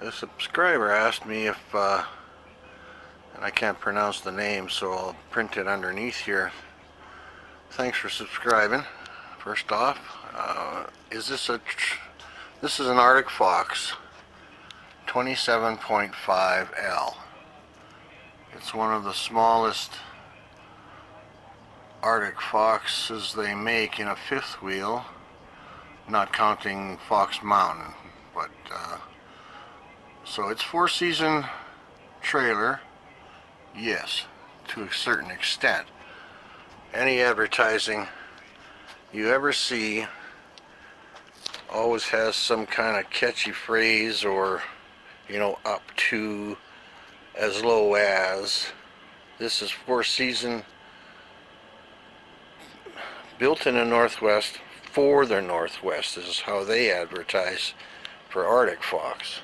A subscriber asked me if, and I can't pronounce the name, so I'll print it underneath here. Thanks for subscribing. First off, this is an Arctic Fox 27.5L. It's one of the smallest Arctic Foxes they make in a fifth wheel, not counting Fox Mountain, but so it's 4-season trailer, yes, to a certain extent. Any advertising you ever see always has some kind of catchy phrase, or up to, as low as. This is 4-season, built in the Northwest for the Northwest, is how they advertise for Arctic Fox.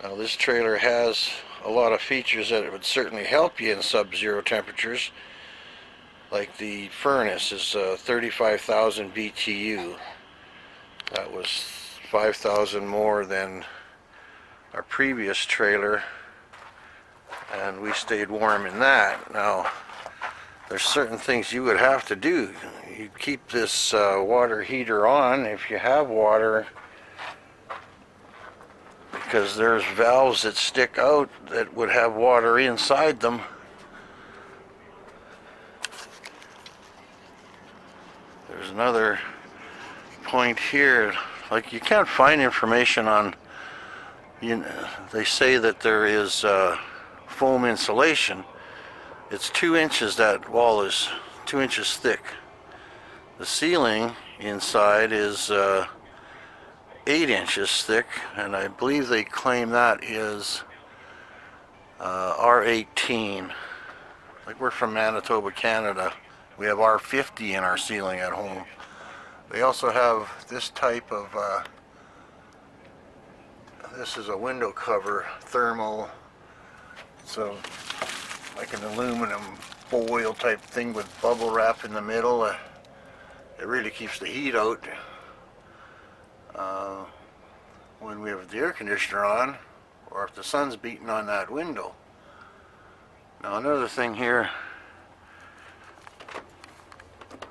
Now this trailer has a lot of features that it would certainly help you in sub-zero temperatures, like the furnace is 35,000 BTU. That was 5,000 more than our previous trailer, and we stayed warm in that. Now there's certain things you would have to do. You keep this water heater on if you have water, because there's valves that stick out that would have water inside them. There's another point here, like you can't find information on, they say that there is foam insulation. It's 2 inches, that wall is 2 inches thick. The ceiling inside is 8 inches thick, and I believe they claim that is R18. Like, we're from Manitoba, Canada. We have R50 in our ceiling at home. They also have this type of, this is a window cover, thermal. So like an aluminum foil type thing with bubble wrap in the middle. It really keeps the heat out when we have the air conditioner on, or if the sun's beating on that window. Now another thing here,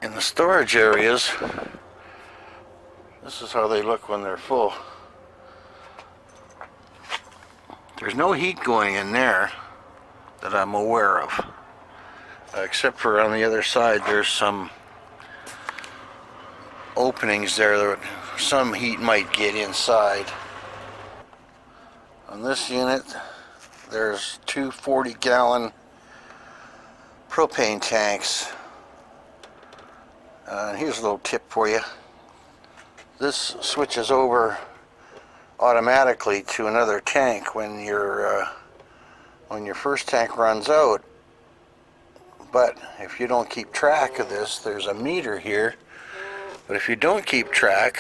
in the storage areas, this is how they look when they're full. There's no heat going in there that I'm aware of, except for on the other side there's some openings there that some heat might get inside. On this unit there's two 40-gallon propane tanks. Here's a little tip for you. This switches over automatically to another tank when your first tank runs out. But if you don't keep track of this, there's a meter here, but if you don't keep track,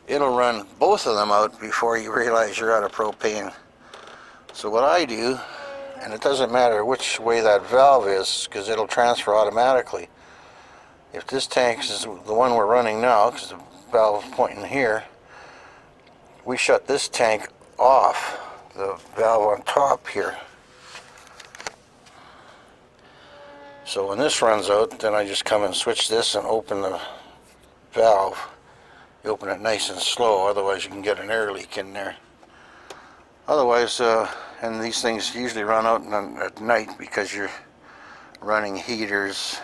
it'll run both of them out before you realize you're out of propane. So what I do, and it doesn't matter which way that valve is, because it'll transfer automatically. If this tank is the one we're running now, because the valve is pointing here, we shut this tank off, the valve on top here. So when this runs out, then I just come and switch this and open the valve. You open it nice and slow, otherwise you can get an air leak in there. Otherwise, and these things usually run out at night, because you're running heaters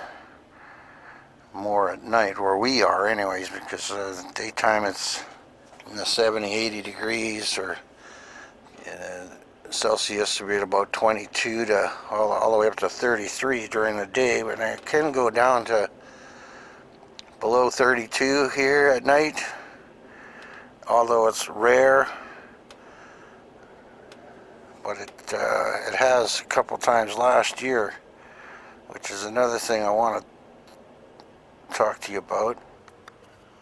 more at night, where we are anyways, because daytime it's in the 70-80 degrees, or Celsius to be at about 22 to all the way up to 33 during the day, but it can go down to below 32 here at night, although it's rare. But it has a couple times last year, which is another thing I want to talk to you about.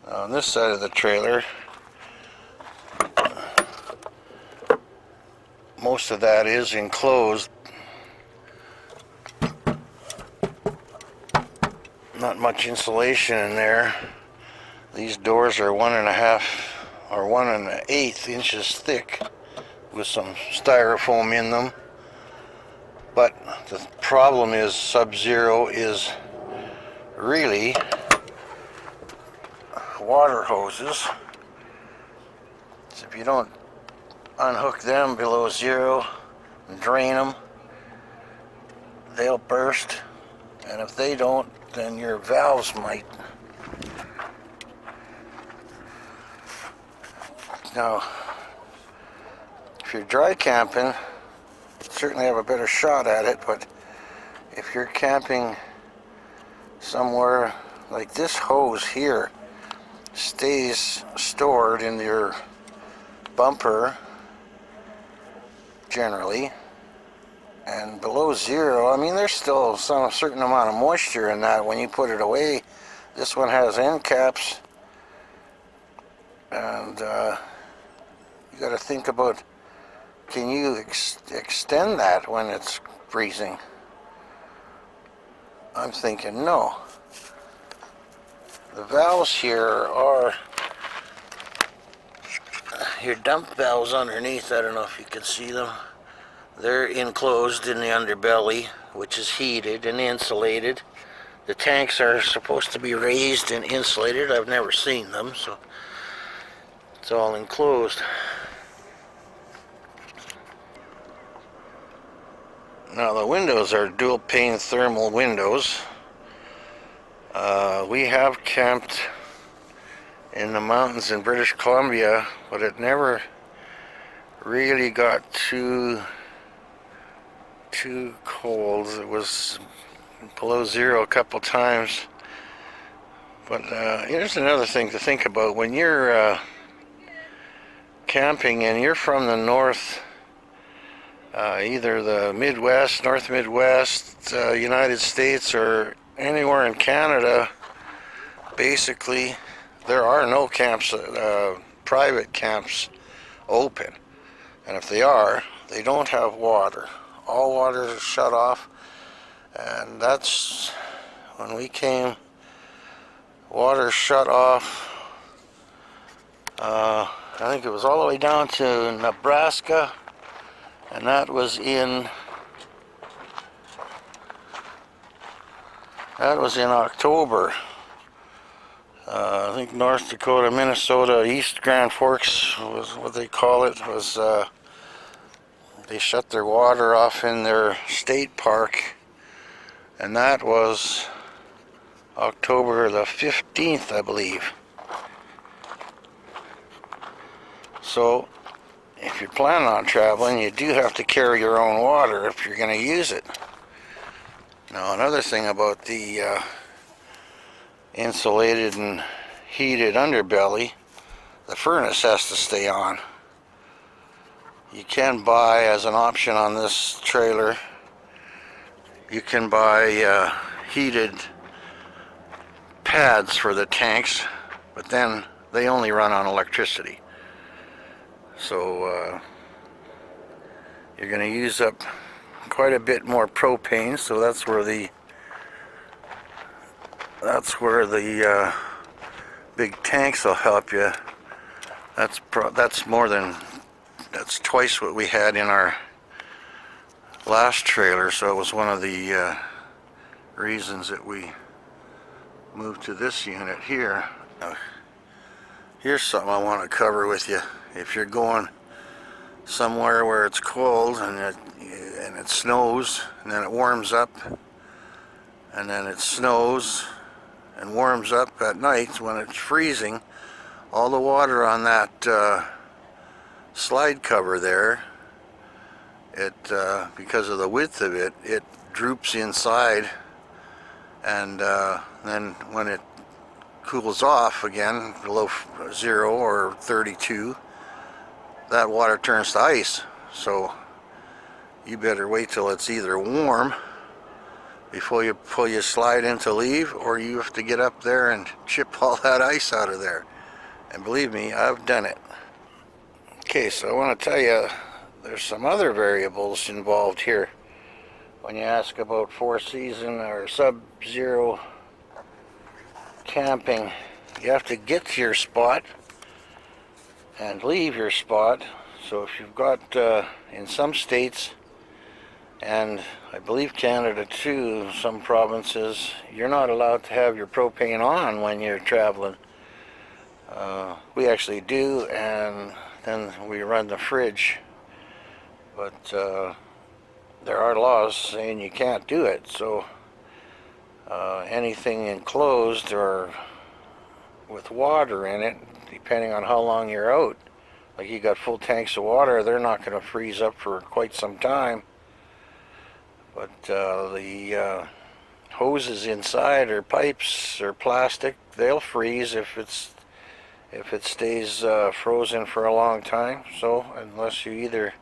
On this side of the trailer, most of that is enclosed. Not much insulation in there. These doors are 1.5 or 1 1/8 inches thick with some styrofoam in them. But the problem is Sub-Zero is really water hoses. So if you don't unhook them below zero and drain them, they'll burst. And if they don't, then your valves might. Now, if you're dry camping, you certainly have a better shot at it, but if you're camping somewhere like this hose here stays stored in your bumper generally, and below zero, I mean, there's still some certain amount of moisture in that when you put it away. This one has end caps, and you got to think about, can you extend that when it's freezing? I'm thinking no. The valves here are your dump valves underneath. I don't know if you can see them. They're enclosed in the underbelly, which is heated and insulated. The tanks are supposed to be raised and insulated. I've never seen them, so it's all enclosed. Now the windows are dual pane thermal windows. We have camped in the mountains in British Columbia, but it never really got too cold. It was below zero a couple times. But here's another thing to think about. When you're camping and you're from the north, either the Midwest, North Midwest, United States, or anywhere in Canada, basically there are no camps, private camps open. And if they are, they don't have water. All water is shut off. And that's when we came, water shut off. I think it was all the way down to Nebraska, and that was in October. I think North Dakota, Minnesota, East Grand Forks was what they call it. Was they shut their water off in their state park, and that was October the 15th, I believe. So if you're planning on traveling, you do have to carry your own water if you're going to use it. Now, another thing about the insulated and heated underbelly, the furnace has to stay on. You can buy, as an option on this trailer, you can buy heated pads for the tanks, but then they only run on electricity. So you're going to use up quite a bit more propane, so that's where the big tanks will help you. That's twice what we had in our last trailer, so it was one of the reasons that we moved to this unit here. Now, here's something I want to cover with you. If you're going somewhere where it's cold and it snows, and then it warms up, and then it snows and warms up at night when it's freezing, all the water on that slide cover there, because of the width of it, it droops inside, and then when it cools off again below zero or 32, that water turns to ice. So you better wait till it's either warm before you pull your slide in to leave, or you have to get up there and chip all that ice out of there. And believe me, I've done it. Okay, so I want to tell you, there's some other variables involved here when you ask about four-season or sub-zero camping. You have to get to your spot, and leave your spot. So if you've got, in some states, and I believe Canada too, some provinces, you're not allowed to have your propane on when you're traveling. We actually do, and then we run the fridge. But there are laws saying you can't do it, so anything enclosed or with water in it, depending on how long you're out, like you got full tanks of water, they're not going to freeze up for quite some time. But the hoses inside or pipes or plastic, they'll freeze if it stays frozen for a long time. So unless you either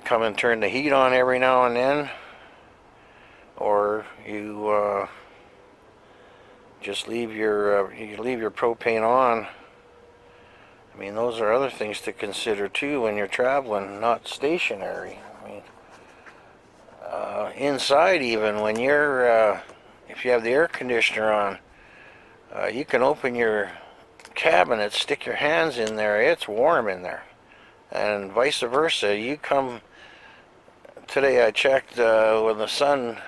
come and turn the heat on every now and then, or you just leave your propane on. I mean, those are other things to consider too when you're traveling, not stationary. I mean, inside even when you're if you have the air conditioner on, you can open your cabinet, stick your hands in there, it's warm in there, and vice versa. You come today, I checked when the sun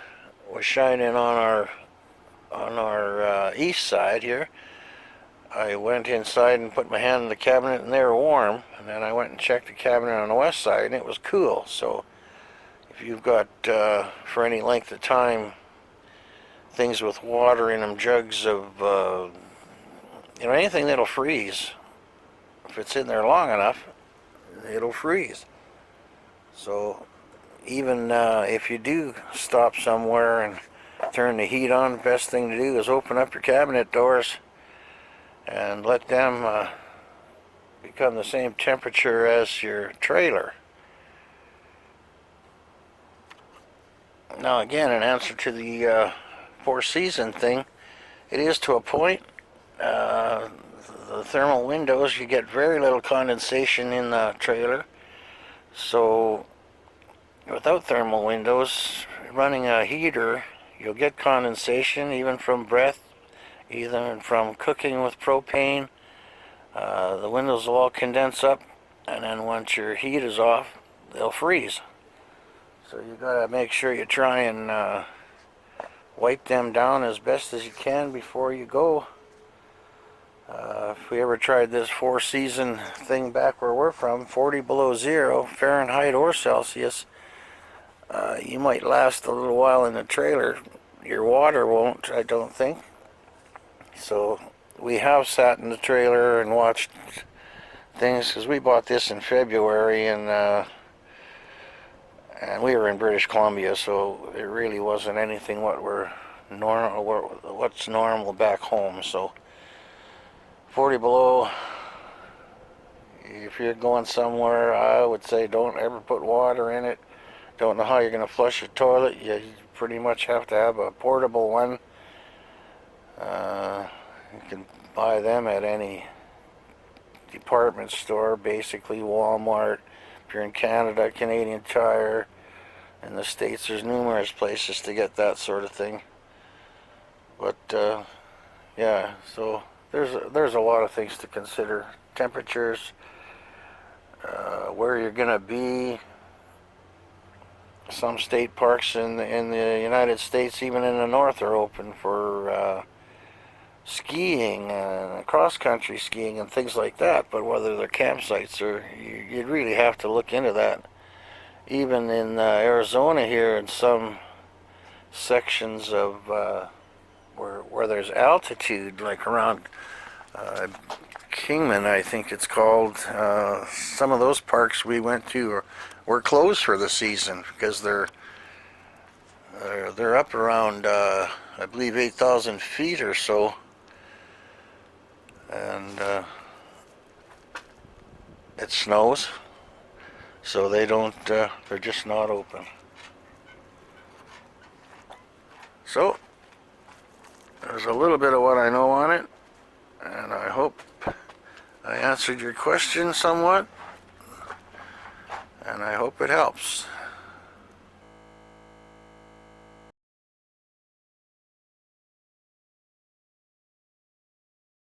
was shining on our east side here. I went inside and put my hand in the cabinet and they were warm, and then I went and checked the cabinet on the west side and it was cool. So if you've got for any length of time things with water in them, jugs of anything that'll freeze, if it's in there long enough, it'll freeze. So even if you do stop somewhere and turn the heat on, the best thing to do is open up your cabinet doors and let them become the same temperature as your trailer. Now again, in answer to the four-season thing, it is to a point. The thermal windows, you get very little condensation in the trailer. So without thermal windows, running a heater, you'll get condensation even from breath, either from cooking with propane. The windows will all condense up, and then once your heat is off, they'll freeze. So you gotta make sure you try and wipe them down as best as you can before you go. If we ever tried this four-season thing back where we're from, 40 below zero, Fahrenheit or Celsius, you might last a little while in the trailer. Your water won't, I don't think. So we have sat in the trailer and watched things, because we bought this in February, and we were in British Columbia, so it really wasn't anything what's normal back home. So 40 below, if you're going somewhere, I would say don't ever put water in it. Don't know how you're going to flush your toilet. You pretty much have to have a portable one. You can buy them at any department store, basically Walmart. If you're in Canada, Canadian Tire. In the States, there's numerous places to get that sort of thing. But yeah, so there's a lot of things to consider. Temperatures, where you're going to be. Some state parks in the United States, even in the north, are open for skiing and cross-country skiing and things like that. But whether they're campsites, you'd really have to look into that. Even in Arizona here, in some sections of where there's altitude, like around Kingman, I think it's called, some of those parks we went to were closed for the season because they're up around I believe 8,000 feet or so, and it snows, so they don't, they're just not open. So there's a little bit of what I know on it, and I hope I answered your question somewhat, and I hope it helps.